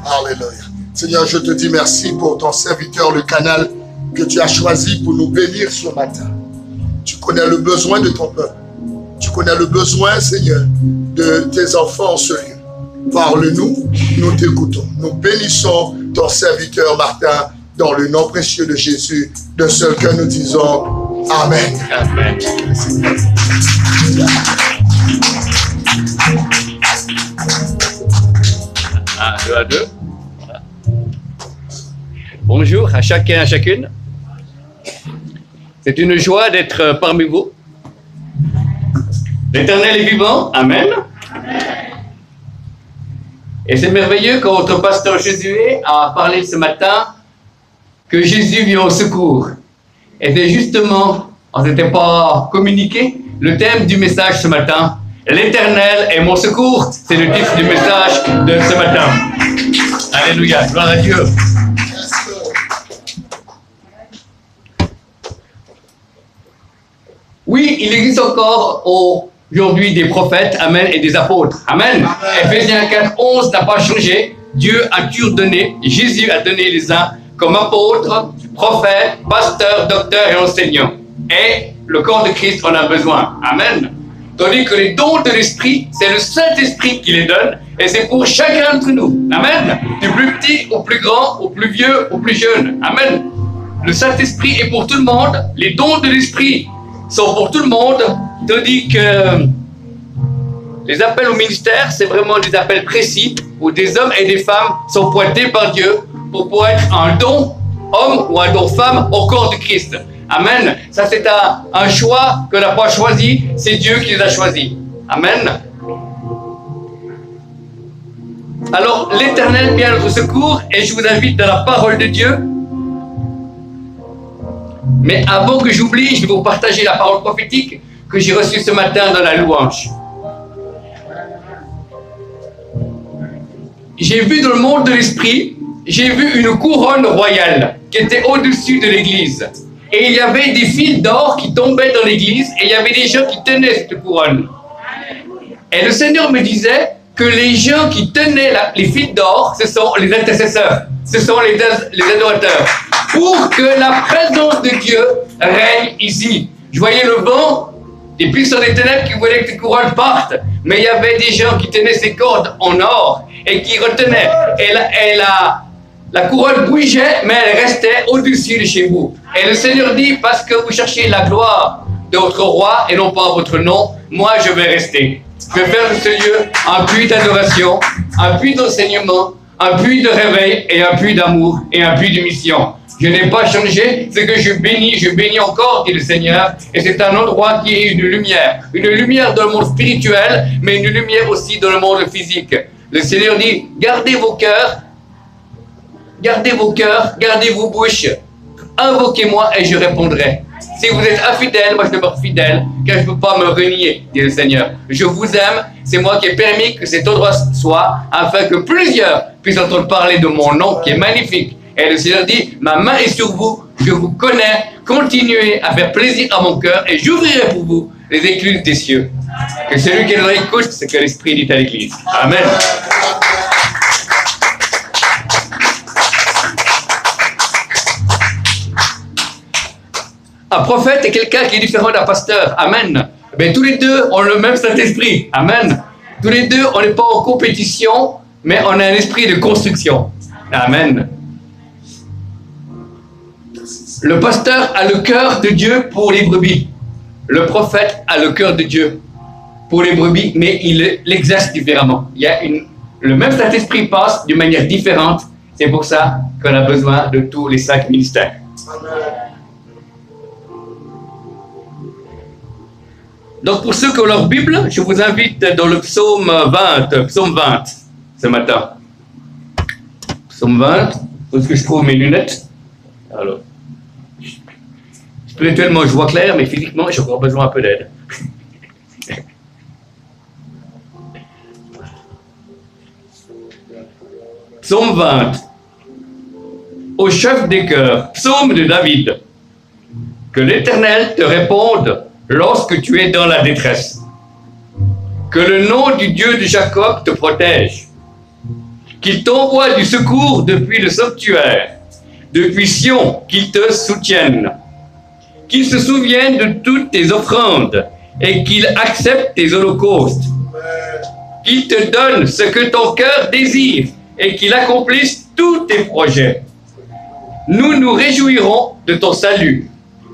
Alléluia. Seigneur, je te dis merci pour ton serviteur, le canal que tu as choisi pour nous bénir ce matin. Tu connais le besoin de ton peuple. Tu connais le besoin, Seigneur, de tes enfants en ce lieu. Parle-nous, nous t'écoutons. Nous bénissons ton serviteur Martin dans le nom précieux de Jésus. De seul que nous disons Amen. Amen. Un, deux à deux. Voilà. Bonjour à chacun et à chacune. C'est une joie d'être parmi vous. L'Éternel est vivant. Amen. Et c'est merveilleux quand votre pasteur Josué a parlé ce matin que Jésus vient au secours. Et c'est justement, on ne s'était pas communiqué, le thème du message ce matin. L'Éternel est mon secours. C'est le titre du message de ce matin. Alléluia. Gloire à Dieu. Oui, il existe encore aujourd'hui des prophètes, amen, et des apôtres, amen. Éphésiens 4:11 n'a pas changé. Dieu a toujours donné, Jésus a donné les uns comme apôtres, prophètes, pasteurs, docteurs et enseignants. Et le corps de Christ en a besoin, amen. Tandis que les dons de l'Esprit, c'est le Saint-Esprit qui les donne, et c'est pour chacun d'entre nous, amen. Du plus petit au plus grand, au plus vieux, au plus jeune, amen. Le Saint-Esprit est pour tout le monde, les dons de l'Esprit sont pour tout le monde, tandis que les appels au ministère, c'est vraiment des appels précis où des hommes et des femmes sont pointés par Dieu pour pouvoir être un don homme ou un don femme au corps de Christ. Amen. Ça, c'est un choix que n'a pas choisi, c'est Dieu qui les a choisis. Amen. Alors, l'Éternel vient à notre secours et je vous invite dans la parole de Dieu. Mais avant que j'oublie, je vais vous partager la parole prophétique que j'ai reçue ce matin dans la louange. J'ai vu dans le monde de l'esprit, j'ai vu une couronne royale qui était au-dessus de l'église. Et il y avait des fils d'or qui tombaient dans l'église et il y avait des gens qui tenaient cette couronne. Et le Seigneur me disait que les gens qui tenaient les fils d'or, ce sont les intercesseurs, ce sont les adorateurs. Pour que la présence de Dieu règne ici. Je voyais le vent, les puissants des ténèbres qui voulaient que les couronnes partent, mais il y avait des gens qui tenaient ces cordes en or et qui retenaient. Et la couronne bougeait, mais elle restait au-dessus de chez vous. Et le Seigneur dit, parce que vous cherchez la gloire de votre roi et non pas votre nom, moi je vais rester. Je vais faire de ce lieu un puits d'adoration, un puits d'enseignement, un puits de réveil et un puits d'amour et un puits de mission. Je n'ai pas changé, c'est que je bénis encore, dit le Seigneur, et c'est un endroit qui est une lumière dans le monde spirituel, mais une lumière aussi dans le monde physique. Le Seigneur dit, gardez vos cœurs, gardez vos bouches, invoquez-moi et je répondrai. Si vous êtes infidèle, moi je demeure fidèle, car je ne peux pas me renier, dit le Seigneur. Je vous aime, c'est moi qui ai permis que cet endroit soit, afin que plusieurs puissent entendre parler de mon nom, qui est magnifique. Et le Seigneur dit, ma main est sur vous, je vous connais, continuez à faire plaisir à mon cœur et j'ouvrirai pour vous les écluses des cieux. Que celui qui nous écoute, c'est que l'Esprit dit à l'Église. Amen. Un prophète est quelqu'un qui est différent d'un pasteur. Amen. Mais tous les deux ont le même Saint-Esprit. Amen. Tous les deux, on n'est pas en compétition, mais on a un esprit de construction. Amen. Le pasteur a le cœur de Dieu pour les brebis. Le prophète a le cœur de Dieu pour les brebis, mais il l'exerce différemment. Le même Saint-Esprit passe d'une manière différente. C'est pour ça qu'on a besoin de tous les 5 ministères. Donc pour ceux qui ont leur Bible, je vous invite dans le psaume 20 ce matin. Psaume 20, où est-ce que je trouve mes lunettes? Alors, spirituellement je vois clair, mais physiquement j'ai encore besoin un peu d'aide. Psaume 20. Au chef des cœurs, psaume de David. Que l'Éternel te réponde lorsque tu es dans la détresse. Que le nom du Dieu de Jacob te protège. qu'il t'envoie du secours depuis le sanctuaire, depuis Sion, qu'il te soutienne, qu'il se souvienne de toutes tes offrandes et qu'il accepte tes holocaustes, qu'il te donne ce que ton cœur désire et qu'il accomplisse tous tes projets. Nous nous réjouirons de ton salut.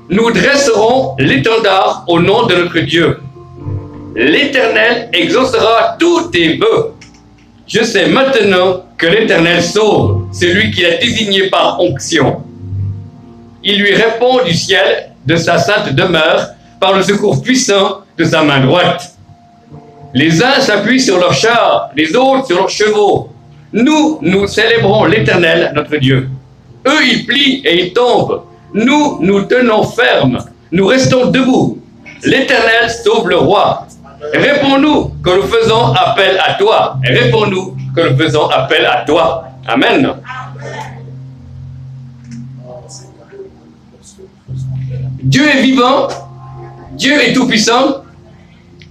Nous dresserons l'étendard au nom de notre Dieu. L'Éternel exaucera tous tes vœux. Je sais maintenant que l'Éternel sauve celui qu'il a désigné par onction. Il lui répond du ciel de sa sainte demeure par le secours puissant de sa main droite. Les uns s'appuient sur leurs chars, les autres sur leurs chevaux. Nous, nous célébrons l'Éternel, notre Dieu. Eux, ils plient et ils tombent. Nous, nous tenons ferme. Nous restons debout. L'Éternel sauve le roi. Réponds-nous que nous faisons appel à toi. Réponds-nous que nous faisons appel à toi. Amen. Dieu est vivant. Dieu est tout-puissant.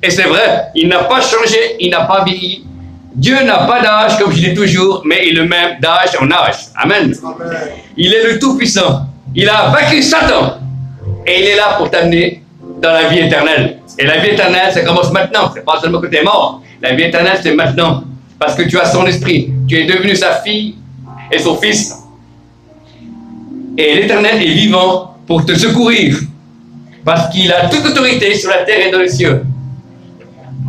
Et c'est vrai, il n'a pas changé, il n'a pas vieilli. Dieu n'a pas d'âge, comme je dis toujours, mais il est le même d'âge en âge. Amen. Amen. Il est le Tout-Puissant. Il a vaincu Satan. Et il est là pour t'amener dans la vie éternelle. Et la vie éternelle, ça commence maintenant. C'est pas seulement que tu es mort. La vie éternelle, c'est maintenant. Parce que tu as son esprit. Tu es devenu sa fille et son fils. Et l'Éternel est vivant pour te secourir. Parce qu'il a toute autorité sur la terre et dans les cieux.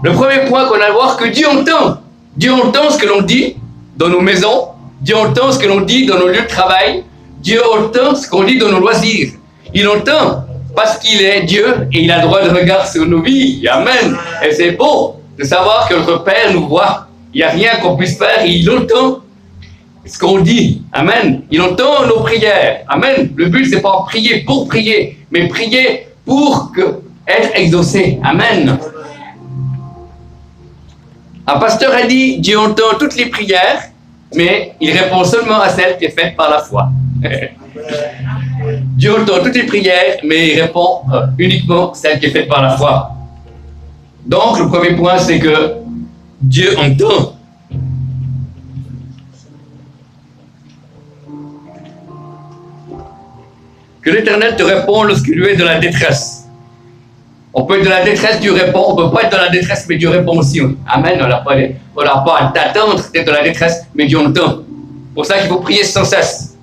Le premier point qu'on a à voir, que Dieu entend. Dieu entend ce que l'on dit dans nos maisons. Dieu entend ce que l'on dit dans nos lieux de travail. Dieu entend ce qu'on dit dans nos loisirs. Il entend parce qu'il est Dieu et il a le droit de regard sur nos vies. Amen. Et c'est beau de savoir que notre Père nous voit. Il n'y a rien qu'on puisse faire et il entend ce qu'on dit. Amen. Il entend nos prières. Amen. Le but, c'est pas prier pour prier, mais prier pour être exaucé. Amen. Un pasteur a dit, Dieu entend toutes les prières, mais il répond seulement à celle qui est faite par la foi. Dieu entend toutes les prières, mais il répond uniquement celle qui est faite par la foi. Donc, le premier point, c'est que Dieu entend. Que l'Éternel te répond lorsque tu es dans la détresse. On peut être dans la détresse, Dieu répond. On ne peut pas être dans la détresse, mais Dieu répond aussi. Amen. On n'a pas à t'attendre d'être dans la détresse, mais Dieu entend. C'est pour ça qu'il faut prier sans cesse.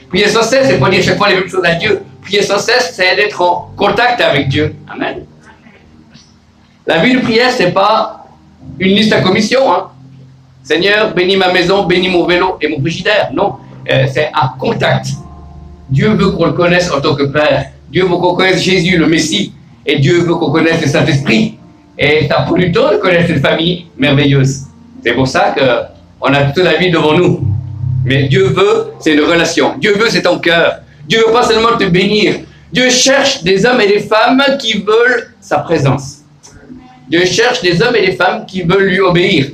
Prier sans cesse, c'est pas dire chaque fois les mêmes choses à Dieu. Prier sans cesse, c'est d'être en contact avec Dieu. Amen. La vie de prière, c'est pas une liste à commission. Hein. Seigneur, bénis ma maison, bénis mon vélo et mon frigidaire. Non, c'est un contact. Dieu veut qu'on le connaisse en tant que Père. Dieu veut qu'on connaisse Jésus, le Messie. Et Dieu veut qu'on connaisse le Saint-Esprit. Et ça prend du temps de connaître cette famille merveilleuse. C'est pour ça qu'on a toute la vie devant nous. Mais Dieu veut, c'est une relation. Dieu veut, c'est ton cœur. Dieu veut pas seulement te bénir. Dieu cherche des hommes et des femmes qui veulent sa présence. Dieu cherche des hommes et des femmes qui veulent lui obéir.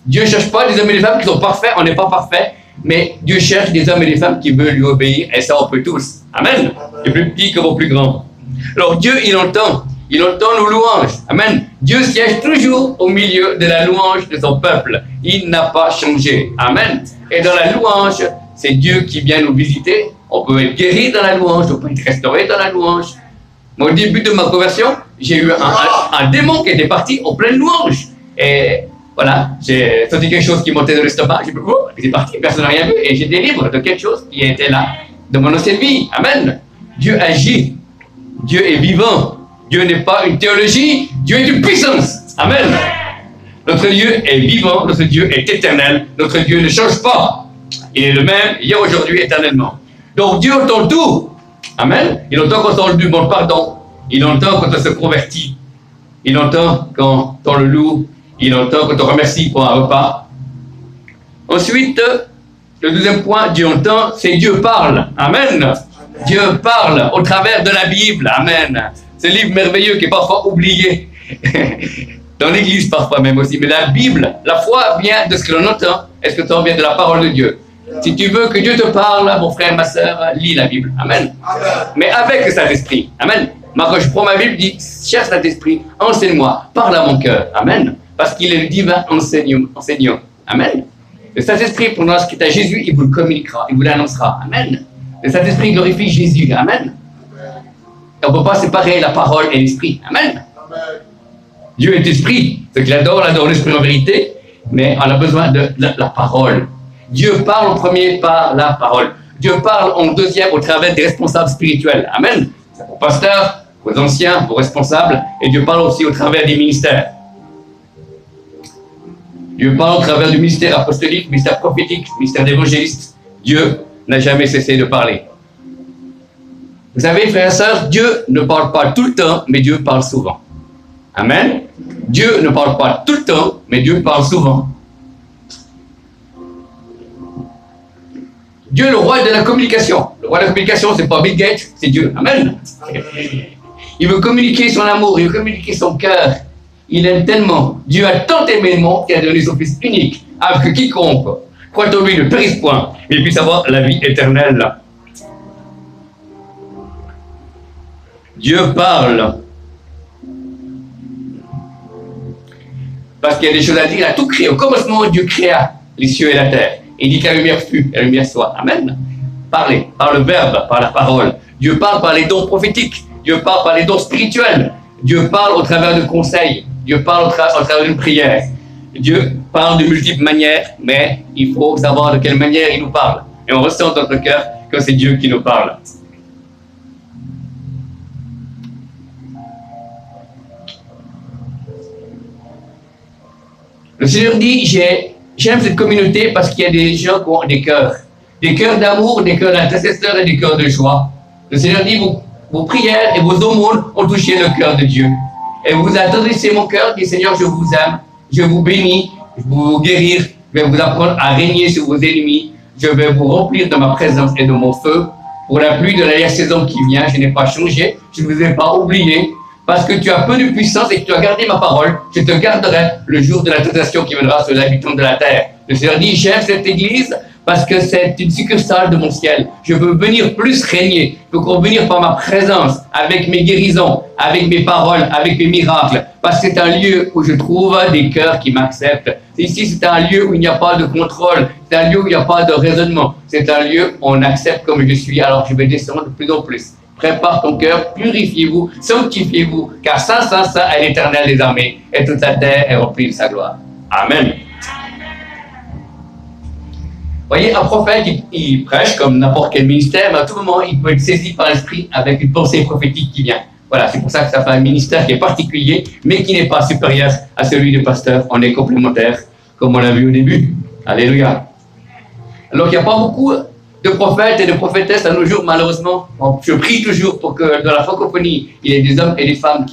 Dieu ne cherche pas des hommes et des femmes qui sont parfaits. On n'est pas parfaits. Mais Dieu cherche des hommes et des femmes qui veulent lui obéir. Et ça, on peut tous. Amen. Les plus petits comme aux plus grands. Alors Dieu, il entend nos louanges. Amen. Dieu siège toujours au milieu de la louange de son peuple. Il n'a pas changé. Amen. Et dans la louange, c'est Dieu qui vient nous visiter. On peut être guéri dans la louange, on peut être restauré dans la louange. Moi, au début de ma conversion, j'ai eu un démon qui était parti en pleine louange. Et voilà, j'ai senti quelque chose qui montait dans l'estomac. C'est parti, personne n'a rien vu. Et j'étais libre de quelque chose qui était là, de mon ancienne vie. Amen. Dieu agit. Dieu est vivant. Dieu n'est pas une théologie. Dieu est une puissance. Amen. Notre Dieu est vivant. Notre Dieu est éternel. Notre Dieu ne change pas. Il est le même hier, aujourd'hui, éternellement. Donc Dieu entend tout. Amen. Il entend quand on lui demande pardon. Il entend quand on se convertit. Il entend quand on le loue. Il entend quand on remercie pour un repas. Ensuite, le deuxième point, Dieu entend, c'est Dieu parle. Amen. Dieu parle au travers de la Bible. Amen. Ce livre merveilleux qui est parfois oublié. Dans l'église parfois même aussi. Mais la Bible, la foi vient de ce que l'on entend. Est-ce que ça vient de la parole de Dieu? Si tu veux que Dieu te parle, mon frère, ma soeur, lis la Bible. Amen. Amen. Mais avec le Saint-Esprit. Amen. Moi, quand je prends ma Bible, je dis, cher Saint-Esprit, enseigne-moi, parle à mon cœur. Amen. Parce qu'il est le divin enseignant. Amen. Le Saint-Esprit prenant ce qui est à Jésus, il vous le communiquera, il vous l'annoncera. Amen. Le Saint-Esprit glorifie Jésus. Amen. Et on ne peut pas séparer la parole et l'esprit. Amen. Dieu est esprit. Ceux qui l'adorent l'esprit en vérité, mais on a besoin de la parole. Dieu parle au premier par la parole. Dieu parle en deuxième au travers des responsables spirituels. Amen. C'est vos pasteurs, vos anciens, vos responsables, et Dieu parle aussi au travers des ministères. Dieu parle au travers du ministère apostolique, ministère prophétique, ministère d'évangéliste. Dieu n'a jamais cessé de parler. Vous savez, frères et sœurs, Dieu ne parle pas tout le temps, mais Dieu parle souvent. Amen. Dieu ne parle pas tout le temps, mais Dieu parle souvent. Dieu est le roi de la communication. Le roi de la communication, c'est pas Bill Gates, c'est Dieu. Amen. Il veut communiquer son amour, il veut communiquer son cœur. Il aime tellement. Dieu a tant aimé le monde qu'il a donné son Fils unique, afin que quiconque croit en lui ne périsse point, mais puisse avoir la vie éternelle. Dieu parle. Parce qu'il y a des choses à dire, il a tout créé. Au commencement, Dieu créa les cieux et la terre. Il dit que la lumière fut, la lumière soit. Amen. Parlez, par le verbe, par la parole. Dieu parle par les dons prophétiques. Dieu parle par les dons spirituels. Dieu parle au travers de conseils. Dieu parle au travers d'une prière. Dieu parle de multiples manières, mais il faut savoir de quelle manière il nous parle. Et on ressent dans notre cœur que c'est Dieu qui nous parle. Le Seigneur dit, j'aime cette communauté parce qu'il y a des gens qui ont des cœurs d'amour, des cœurs d'intercesseurs et des cœurs de joie. Le Seigneur dit, vos prières et vos aumônes ont touché le cœur de Dieu. Et vous adressez mon cœur, dit Seigneur, je vous aime, je vous bénis, je vais vous guérir, je vais vous apprendre à régner sur vos ennemis, je vais vous remplir de ma présence et de mon feu. Pour la pluie de la saison qui vient, je n'ai pas changé, je ne vous ai pas oublié. Parce que tu as peu de puissance et que tu as gardé ma parole, je te garderai le jour de la tentation qui viendra sur l'habitant de la terre. Le Seigneur dit, j'aime cette église parce que c'est une succursale de mon ciel. Je veux venir plus régner. Je veux venir par ma présence, avec mes guérisons, avec mes paroles, avec mes miracles. Parce que c'est un lieu où je trouve des cœurs qui m'acceptent. Ici, c'est un lieu où il n'y a pas de contrôle. C'est un lieu où il n'y a pas de raisonnement. C'est un lieu où on accepte comme je suis. Alors je vais descendre de plus en plus. Prépare ton cœur, purifiez-vous, sanctifiez-vous, car Saint, Saint, Saint est l'Éternel des armées, et toute la terre est remplie de sa gloire. Amen. Voyez, un prophète, il prêche comme n'importe quel ministère, mais à tout moment, il peut être saisi par l'esprit avec une pensée prophétique qui vient. Voilà, c'est pour ça que ça fait un ministère qui est particulier, mais qui n'est pas supérieur à celui du pasteur. On est complémentaires, comme on l'a vu au début. Alléluia. Alors, il n'y a pas beaucoup de prophètes et de prophétesses à nos jours, malheureusement. Je prie toujours pour que dans la francophonie, il y ait des hommes et des femmes,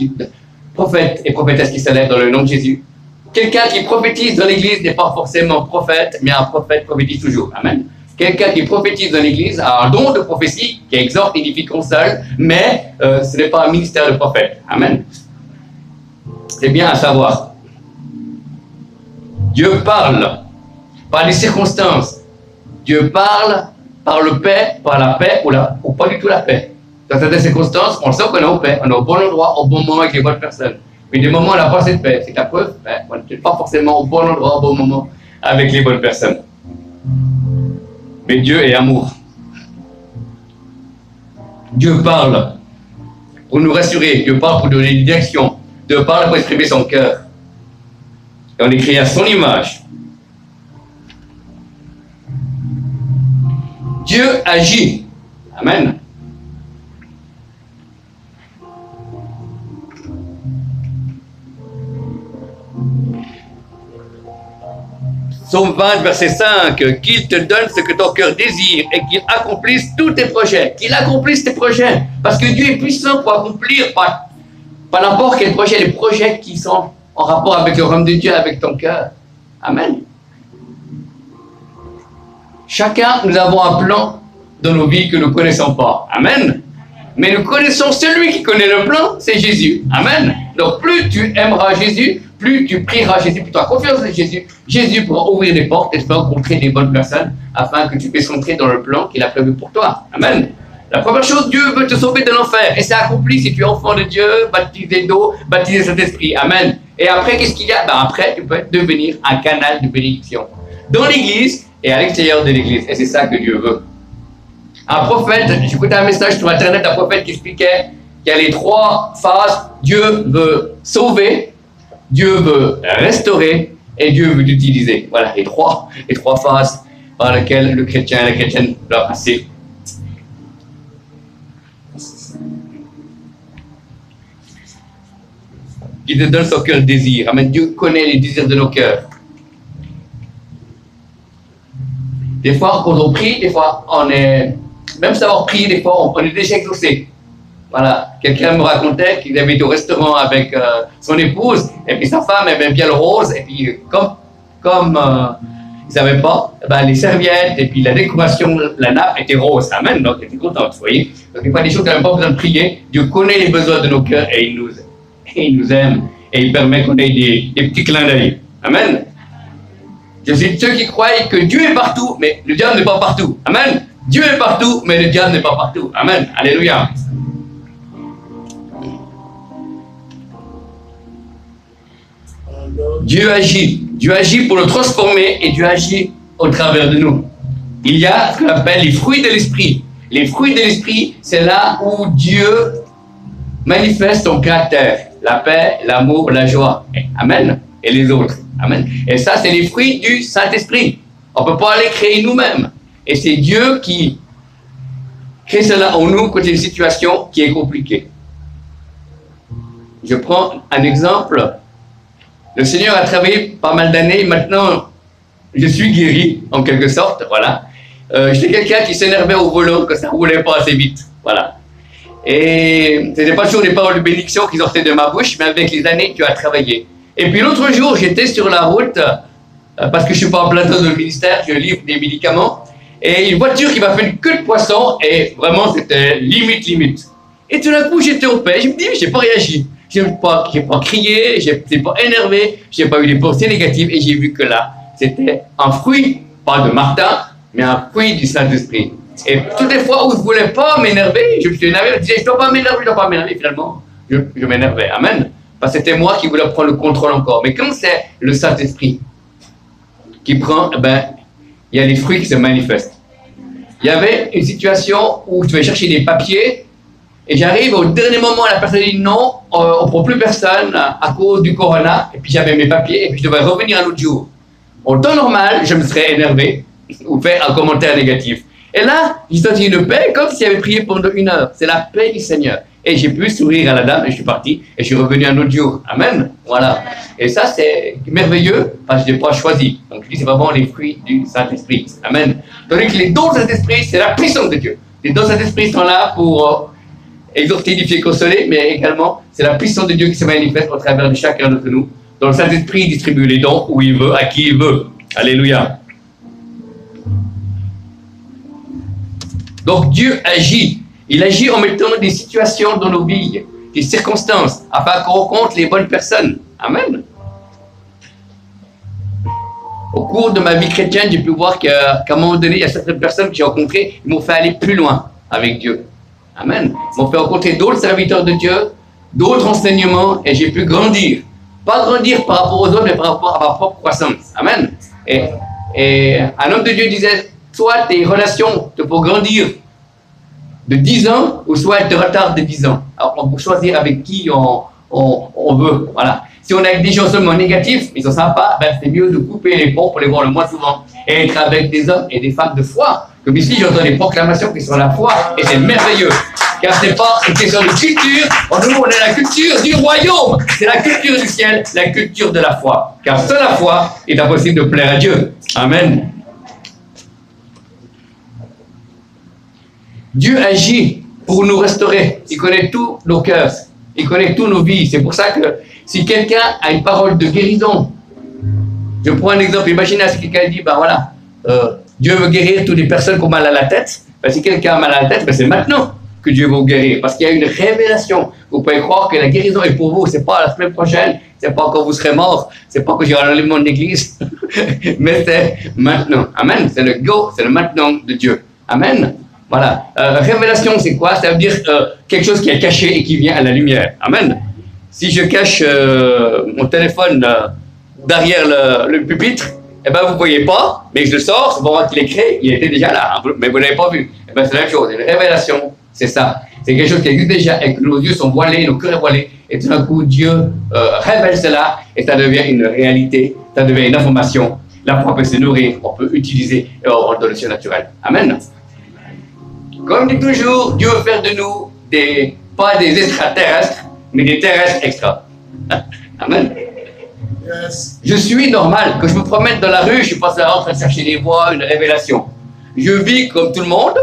prophètes et prophétesses qui s'élèvent dans le nom de Jésus. Quelqu'un qui prophétise dans l'église n'est pas forcément prophète, mais un prophète prophétise toujours. Amen. Quelqu'un qui prophétise dans l'église a un don de prophétie, qui exhorte, édifie, console, mais ce n'est pas un ministère de prophète. Amen. C'est bien à savoir. Dieu parle par les circonstances. Dieu parle par le paix, par la paix ou pas du tout la paix. Dans certaines circonstances, on sait qu'on est en paix, on est au bon endroit, au bon moment avec les bonnes personnes. Mais des moments, on n'a pas cette paix. C'est la preuve, on n'est pas forcément au bon endroit, au bon moment avec les bonnes personnes. Mais Dieu est amour. Dieu parle pour nous rassurer, Dieu parle pour donner une direction, Dieu parle pour exprimer son cœur. Et on est créé à son image. Dieu agit. Amen. Psaume 20, verset 5, qu'il te donne ce que ton cœur désire et qu'il accomplisse tous tes projets. Qu'il accomplisse tes projets. Parce que Dieu est puissant pour accomplir pas n'importe quel projet, les projets qui sont en rapport avec le royaume de Dieu, avec ton cœur. Amen. Chacun, nous avons un plan dans nos vies que nous ne connaissons pas. Amen. Mais nous connaissons celui qui connaît le plan, c'est Jésus. Amen. Donc plus tu aimeras Jésus, plus tu prieras Jésus, plus tu as confiance en Jésus, Jésus pourra ouvrir des portes et te faire rencontrer des bonnes personnes afin que tu puisses rentrer dans le plan qu'il a prévu pour toi. Amen. La première chose, Dieu veut te sauver de l'enfer. Et c'est accompli si tu es enfant de Dieu, baptisé d'eau, baptisé de Saint-Esprit. Amen. Et après, qu'est-ce qu'il y a? Après, tu peux devenir un canal de bénédiction. dans l'église et à l'extérieur de l'église. Et c'est ça que Dieu veut. Un prophète, j'écoutais un message sur Internet d'un prophète qui expliquait qu'il y a les 3 phases. Dieu veut sauver, Dieu veut restaurer et Dieu veut utiliser. Voilà, les trois phases par lesquelles le chrétien et la chrétienne doivent passer. Il te donne son cœur désir. Amen. Dieu connaît les désirs de nos cœurs. Des fois, quand on prie, des fois, on est... Même savoir prier, des fois, on est déjà exaucé. Voilà. Quelqu'un me racontait qu'il avait été au restaurant avec son épouse, et puis sa femme aimait bien le rose, et puis comme il ne savait pas, ben, les serviettes, et puis la décoration, la nappe était rose. Amen. Donc, il était content, vous voyez. Donc, des fois, des choses qu'on n'a même pas besoin de prier. Dieu connaît les besoins de nos cœurs, et il nous aime, et il permet qu'on ait des petits clins d'œil. Amen. Je suis de ceux qui croient que Dieu est partout, mais le diable n'est pas partout. Amen. Dieu est partout, mais le diable n'est pas partout. Amen. Alléluia. Dieu agit. Dieu agit pour nous transformer et Dieu agit au travers de nous. Il y a ce qu'on appelle les fruits de l'esprit. Les fruits de l'esprit, c'est là où Dieu manifeste son caractère. La paix, l'amour, la joie. Amen. Et les autres. Amen. Et ça, c'est les fruits du Saint-Esprit. On ne peut pas les créer nous-mêmes. Et c'est Dieu qui crée cela en nous quand il y a une situation qui est compliquée. Je prends un exemple. Le Seigneur a travaillé pas mal d'années. Maintenant, je suis guéri, en quelque sorte. Voilà. J'étais quelqu'un qui s'énervait au volant quand ça ne roulait pas assez vite. Voilà. Et ce n'était pas toujours des paroles de bénédiction qui sortaient de ma bouche, mais avec les années, Dieu a travaillé. Et puis l'autre jour, j'étais sur la route, parce que je ne suis pas en plein temps dans le ministère, je livre des médicaments, et une voiture qui m'a fait une queue de poisson, et vraiment c'était limite. Et tout d'un coup, j'étais en paix, je me dis, je n'ai pas réagi, je n'ai pas crié, je n'ai pas énervé, je n'ai pas eu des pensées négatives, et j'ai vu que là, c'était un fruit, pas de Martin, mais un fruit du Saint-Esprit. Et toutes les fois où je ne voulais pas m'énerver, je me suis énervé, je disais, je ne dois pas m'énerver, finalement, je m'énervais. Amen. Parce que c'était moi qui voulais prendre le contrôle encore. Mais quand c'est le Saint-Esprit qui prend, ben, il y a les fruits qui se manifestent. Il y avait une situation où je devais chercher des papiers et j'arrive au dernier moment, la personne dit non, on ne prend plus personne à cause du corona. Et puis j'avais mes papiers et puis je devais revenir un autre jour. Au temps normal, je me serais énervé ou fait un commentaire négatif. Et là, j'ai senti une paix comme si j'avais prié pendant 1 heure. C'est la paix du Seigneur. Et j'ai pu sourire à la dame et je suis parti et je suis revenu un autre jour. Amen. Voilà. Et ça, c'est merveilleux parce que je n'ai pas choisi. Donc, je dis, c'est vraiment les fruits du Saint-Esprit. Amen. Tandis que les dons du Saint-Esprit, c'est la puissance de Dieu. Les dons du Saint-Esprit sont là pour exhorter, édifier, consoler, mais également, c'est la puissance de Dieu qui se manifeste au travers de chacun d'entre nous. Donc, le Saint-Esprit distribue les dons où il veut, à qui il veut. Alléluia. Donc, Dieu agit. Il agit en mettant des situations dans nos vies, des circonstances, afin qu'on rencontre les bonnes personnes. Amen. Au cours de ma vie chrétienne, j'ai pu voir qu'à un moment donné, il y a certaines personnes que j'ai rencontrées, ils m'ont fait aller plus loin avec Dieu. Amen. Ils m'ont fait rencontrer d'autres serviteurs de Dieu, d'autres enseignements, et j'ai pu grandir. Pas grandir par rapport aux autres, mais par rapport à ma propre croissance. Amen. Et un homme de Dieu disait, soit tes relations te font grandir de 10 ans, ou soit elle te retarde de 10 ans. Alors, on peut choisir avec qui on veut. Voilà. Si on a des gens seulement négatifs, ils sont sympas, ben c'est mieux de couper les ponts pour les voir le moins souvent. Et être avec des hommes et des femmes de foi. Comme ici, j'entends des proclamations qui sont la foi, et c'est merveilleux. Car ce n'est pas une question de culture. Nous, on est la culture du royaume. C'est la culture du ciel, la culture de la foi. Car seule la foi est impossible de plaire à Dieu. Amen. Dieu agit pour nous restaurer. Il connaît tous nos cœurs. Il connaît tous nos vies. C'est pour ça que si quelqu'un a une parole de guérison, je prends un exemple. Imaginez si quelqu'un dit, ben voilà, Dieu veut guérir toutes les personnes qui ont mal à la tête. Ben, si quelqu'un a mal à la tête, ben c'est maintenant que Dieu va vous guérir. Parce qu'il y a une révélation. Vous pouvez croire que la guérison est pour vous. C'est pas la semaine prochaine. C'est pas quand vous serez mort. C'est pas que j'irai à l'enlèvement de l'église. Mais c'est maintenant. Amen. C'est le go. C'est le maintenant de Dieu. Amen. Voilà. Révélation, c'est quoi? Ça veut dire quelque chose qui est caché et qui vient à la lumière. Amen. Si je cache mon téléphone derrière le pupitre, eh ben, vous ne voyez pas, mais je le sors, c'est pour moi qu'il est créé, il était déjà là, hein, mais vous ne l'avez pas vu. Eh ben, c'est la même chose, une révélation, c'est ça. C'est quelque chose qui existe déjà et que nos yeux sont voilés, nos cœurs voilés, et tout d'un coup, Dieu révèle cela et ça devient une réalité, ça devient une information. La foi peut se nourrir, on peut utiliser et on rentre dans le surnaturel. Amen. Comme dit toujours, Dieu veut faire de nous pas des extraterrestres, mais des terrestres extra. Amen. Yes. Je suis normal. Quand je me promène dans la rue, je suis pas en train de chercher des voix, une révélation. Je vis comme tout le monde,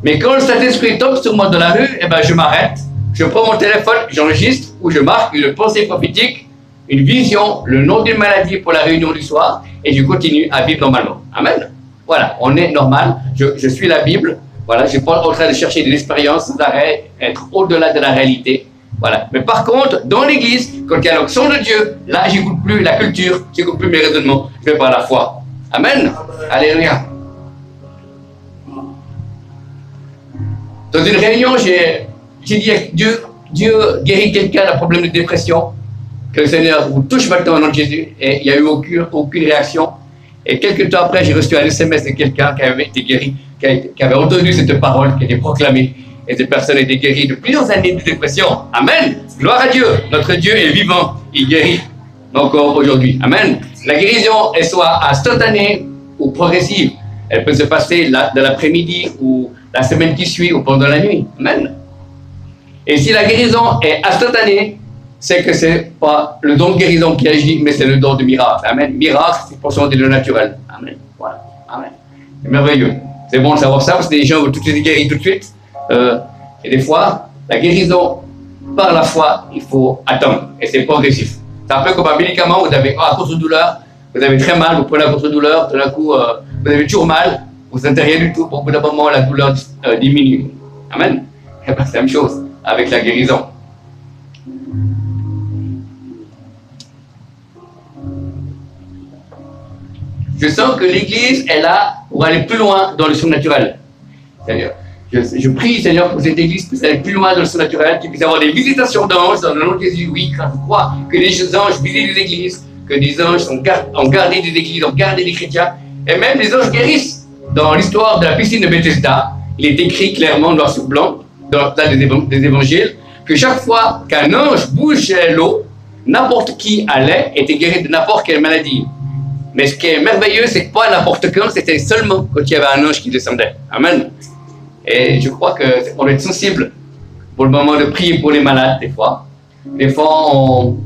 mais quand le Saint-Esprit tombe sur moi dans la rue, eh ben, je m'arrête, je prends mon téléphone, j'enregistre ou je marque une pensée prophétique, une vision, le nom d'une maladie pour la réunion du soir, et je continue à vivre normalement. Amen. Voilà, on est normal. Je suis la Bible. Voilà, je ne suis pas en train de chercher des expériences sans arrêt, être au-delà de la réalité. Voilà. Mais par contre, dans l'église, quand il y a l'onction de Dieu, là, j'écoute plus la culture, j'écoute plus mes raisonnements, je vais par la foi. Amen. Alléluia. Dans une réunion, j'ai dit à Dieu guérit quelqu'un d'un problème de dépression, que le Seigneur vous touche maintenant au nom de Jésus, et il n'y a eu aucune réaction. Et quelques temps après, j'ai reçu un SMS de quelqu'un qui avait été guéri, qui avait entendu cette parole, qui était proclamée. Et cette personne a été guérie de plusieurs années de dépression. Amen. Gloire à Dieu. Notre Dieu est vivant. Il guérit encore aujourd'hui. Amen. La guérison est soit instantanée ou progressive. Elle peut se passer dans l'après-midi ou la semaine qui suit ou pendant la nuit. Amen. Et si la guérison est instantanée, c'est que ce n'est pas le don de guérison qui agit, mais c'est le don de miracle. Amen. Miracle, c'est pour son le naturel. Amen. Voilà. Amen. C'est merveilleux. C'est bon de savoir ça parce que les gens veulent tout de suite guérir tout de suite. Et des fois, la guérison par la foi, il faut attendre. Et c'est progressif. C'est un peu comme un médicament, vous avez à cause de douleur, vous avez très mal, vous prenez la cause de douleur, tout d'un coup, vous avez toujours mal, vous ne sentez rien du tout, au bout d'un moment, la douleur diminue. Amen. Et ben, c'est la même chose avec la guérison. Je sens que l'Église est là pour aller plus loin dans le surnaturel. C'est-à-dire, je prie, Seigneur, pour cette Église puisse aller plus loin dans le surnaturel, qu'il puisse avoir des visitations d'anges dans le nom de Jésus. Oui, car je crois que les anges visitent les Églises, que des anges ont gardé des Églises, ont gardé des chrétiens, et même les anges guérissent. Dans l'histoire de la piscine de Bethesda, il est écrit clairement, noir sur blanc, dans des évangiles, que chaque fois qu'un ange bougeait l'eau, n'importe qui allait était guéri de n'importe quelle maladie. Mais ce qui est merveilleux, c'est que pas n'importe quand, c'était seulement quand il y avait un ange qui descendait. Amen. Et je crois qu'on doit être sensible pour le moment de prier pour les malades, des fois. Des fois, on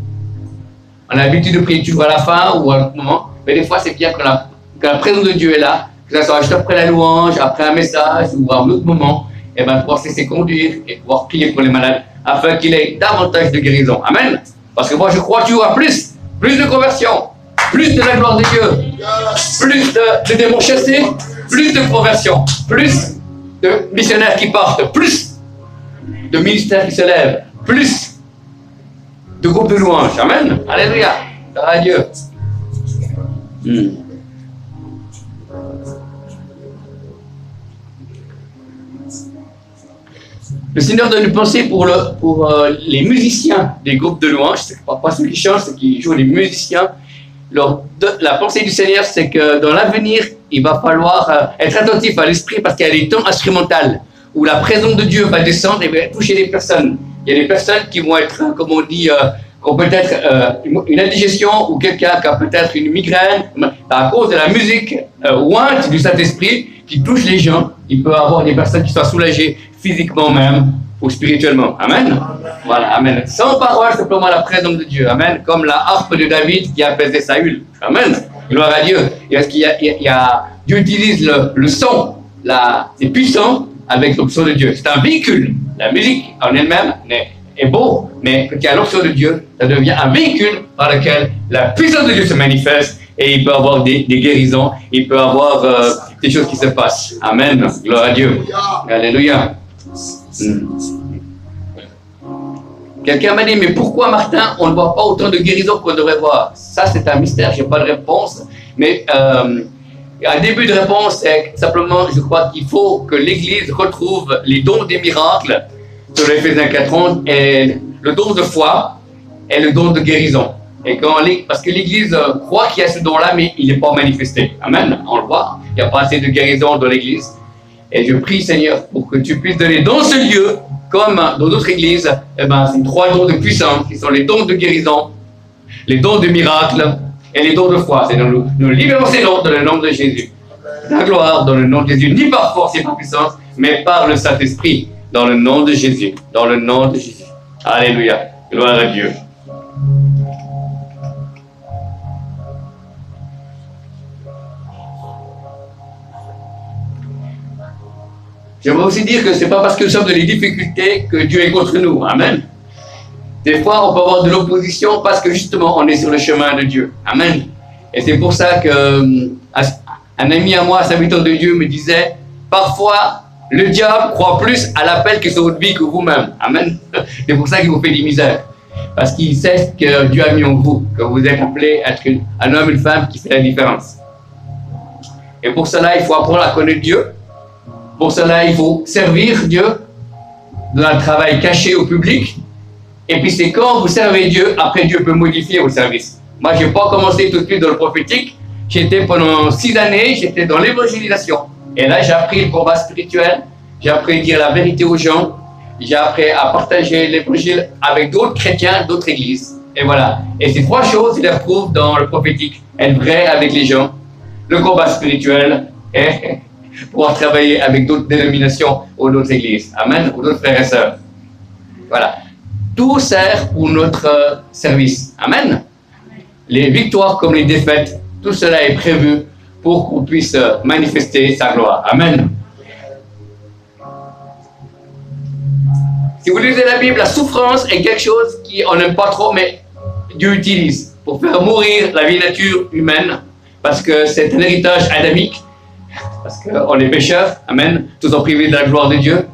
a l'habitude de prier toujours à la fin ou à un moment, mais des fois, c'est bien que la présence de Dieu est là, que ça soit juste après la louange, après un message ou à un autre moment, et bien pouvoir se laisser conduire et pouvoir prier pour les malades afin qu'il ait davantage de guérison. Amen. Parce que moi, je crois toujours à plus de conversion, plus de la gloire de Dieu, plus de démons chassés, plus de conversion, plus de missionnaires qui partent, plus de ministères qui se lèvent, plus de groupes de louanges. Amen. Alléluia. Gloire à Dieu. Le Seigneur donne une pensée pour les musiciens des groupes de louanges, c'est pas ceux qui chantent, ceux qui jouent les musiciens. La pensée du Seigneur, c'est que dans l'avenir, il va falloir être attentif à l'esprit parce qu'il y a des temps instrumentales où la présence de Dieu va descendre et va toucher les personnes. Il y a des personnes qui vont être, comme on dit, qui ont peut-être une indigestion ou quelqu'un qui a peut-être une migraine à cause de la musique ointe du Saint-Esprit qui touche les gens. Il peut y avoir des personnes qui soient soulagées physiquement même ou spirituellement. Amen. Voilà, amen. Sans parole, simplement la présence de Dieu. Amen. Comme la harpe de David qui apaisait Saül. Amen. Gloire à Dieu. Parce qu'il Dieu utilise le son, c'est puissant avec l'onction de Dieu. C'est un véhicule. La musique en elle-même est beau, mais quand il y a l'onction de Dieu, ça devient un véhicule par lequel la puissance de Dieu se manifeste et il peut avoir des guérisons, il peut avoir des choses qui se passent. Amen. Gloire à Dieu. Alléluia. Quelqu'un m'a dit, mais pourquoi, Martin, on ne voit pas autant de guérisons qu'on devrait voir? Ça, c'est un mystère, je n'ai pas de réponse. Mais un début de réponse, c'est simplement, je crois qu'il faut que l'Église retrouve les dons des miracles sur l'Éphésiens 4:11 et le don de foi et le don de guérison. Et parce que l'Église croit qu'il y a ce don-là, mais il n'est pas manifesté. Amen. On le voit. Il n'y a pas assez de guérison dans l'Église. Et je prie, Seigneur, pour que tu puisses donner dans ce lieu, comme dans d'autres églises, ces 3 dons de puissance, qui sont les dons de guérison, les dons de miracle et les dons de foi. Seigneur, nous libérons ces dons dans le nom de Jésus. La gloire dans le nom de Jésus, ni par force et par puissance, mais par le Saint-Esprit, dans le nom de Jésus. Dans le nom de Jésus. Alléluia. Gloire à Dieu. J'aimerais aussi dire que ce n'est pas parce que nous sommes dans les difficultés que Dieu est contre nous. Amen. Des fois, on peut avoir de l'opposition parce que justement, on est sur le chemin de Dieu. Amen. Et c'est pour ça que un ami à moi, un serviteur de Dieu, me disait, parfois, le diable croit plus à l'appel que sur votre vie que vous-même. Amen. C'est pour ça qu'il vous fait des misères. Parce qu'il sait que Dieu a mis en vous, que vous êtes appelé à être un homme, une femme qui fait la différence. Et pour cela, il faut apprendre à connaître Dieu. Pour cela, il faut servir Dieu dans un travail caché au public. Et puis c'est quand vous servez Dieu, après Dieu peut modifier vos services. Moi, je n'ai pas commencé tout de suite dans le prophétique. J'étais pendant 6 années, j'étais dans l'évangélisation. Et là, j'ai appris le combat spirituel. J'ai appris à dire la vérité aux gens. J'ai appris à partager l'évangile avec d'autres chrétiens, d'autres églises. Et voilà. Et ces 3 choses, il les retrouve dans le prophétique. Être vrai avec les gens, le combat spirituel et pouvoir travailler avec d'autres dénominations ou d'autres églises. Amen. Ou d'autres frères et sœurs. Voilà. Tout sert pour notre service. Amen. Les victoires comme les défaites, tout cela est prévu pour qu'on puisse manifester sa gloire. Amen. Si vous lisez la Bible, la souffrance est quelque chose qu'on n'aime pas trop, mais Dieu utilise pour faire mourir la vieille nature humaine, parce que c'est un héritage adamique, parce qu'on est pécheurs, amen, tous en privés de la gloire de Dieu.